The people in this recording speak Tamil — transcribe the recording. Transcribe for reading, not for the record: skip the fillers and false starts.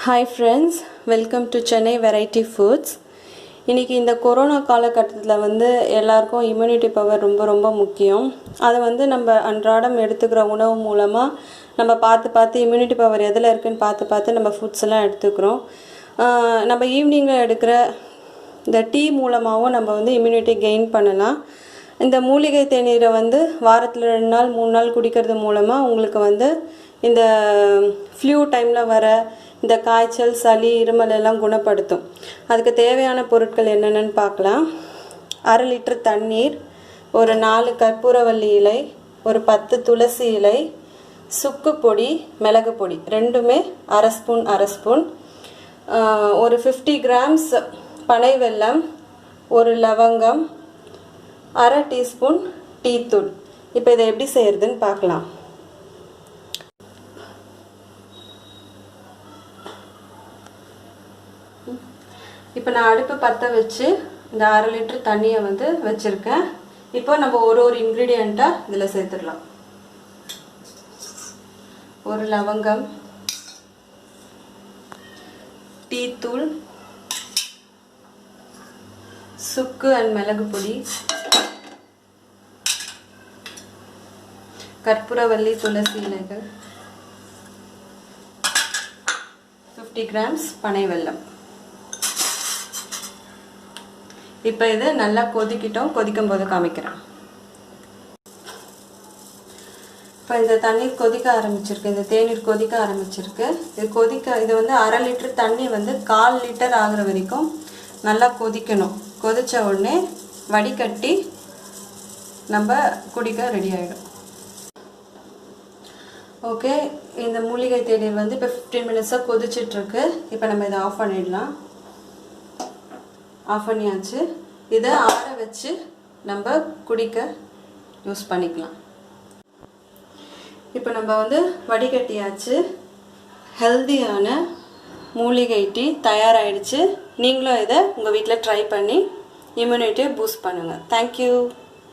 Hi friends, welcome to Chennai Variety Foods. இன்னைக்கு இந்த கொரோனா காலகட்டத்தில் வந்து எல்லாருக்கும் இம்யூனிட்டி பவர் ரொம்ப முக்கியம். அதை வந்து நம்ம அன்றாடம் எடுத்துக்கிற உணவு மூலமாக நம்ம பார்த்து இம்யூனிட்டி பவர் எதில் இருக்குன்னு பார்த்து நம்ம ஃபுட்ஸ் எல்லாம் எடுத்துக்கிறோம். நம்ம ஈவினிங்கில் எடுக்கிற இந்த டீ மூலமாகவும் நம்ம வந்து இம்யூனிட்டி கெயின் பண்ணலாம். இந்த மூலிகை தேநீரை வந்து வாரத்தில் 2 நாள் 3 நாள் குடிக்கிறது மூலமாக உங்களுக்கு வந்து இந்த ஃப்ளூ டைமில் வர இந்த காய்ச்சல் சளி இருமல் எல்லாம் குணப்படுத்தும். அதுக்கு தேவையான பொருட்கள் என்னென்னு பார்க்கலாம். 1/2 லிட்டர் தண்ணீர், ஒரு 4 கற்பூரவள்ளி இலை, ஒரு 10 துளசி இலை, சுக்கு பொடி, மிளகு பொடி ரெண்டுமே அரை ஸ்பூன், ஒரு 50 கிராம்ஸ் பனை வெல்லம், ஒரு லவங்கம், 1/2 டீஸ்பூன் டீத்தூள். இப்போ இதை எப்படி செய்யறதுன்னு பார்க்கலாம். இப்போ நான் அடுப்பு பற்ற வச்சு இந்த 1/2 லிட்டர் தண்ணியை வந்து வச்சுருக்கேன். இப்போ நம்ம ஒரு இன்க்ரீடியண்ட்டாக இதில் சேர்த்துடலாம். ஒரு லவங்கம், டீத்தூள், சுக்கு அண்ட் மிளகு பொடி, கற்பூரவள்ளி துளசி இலைகள், 50 கிராம்ஸ் பனை வெல்லம். இப்போ இது நல்லா கொதிக்கும் போது காமிக்கிறேன். இப்போ இந்த தண்ணீர் கொதிக்க ஆரம்பிச்சிருக்கு, இந்த தேநீர் கொதிக்க ஆரம்பிச்சிருக்கு. இது வந்து 1/2 லிட்டர் தண்ணி வந்து 1/4 லிட்டர் ஆகிற வரைக்கும் நல்லா கொதிக்கணும். கொதித்த உடனே வடிகட்டி நம்ம குடிக்க ரெடி ஆகிடும். ஓகே, இந்த மூலிகை தேநீர் வந்து இப்போ 15 மினிட்ஸாக கொதிச்சிட்ருக்கு. இப்போ நம்ம இதை ஆஃப் பண்ணிடலாம். ஆஃப் பண்ணியாச்சு. இதை ஆற வச்சு நம்ம குடிக்க யூஸ் பண்ணிக்கலாம். இப்போ நம்ம வந்து வடிகட்டியாச்சு. ஹெல்தியான மூலிகை டீ தயாராகிடுச்சு. நீங்களும் இதை உங்கள் வீட்டில் ட்ரை பண்ணி இம்யூனிட்டியை பூஸ்ட் பண்ணுங்கள். தேங்க்யூ.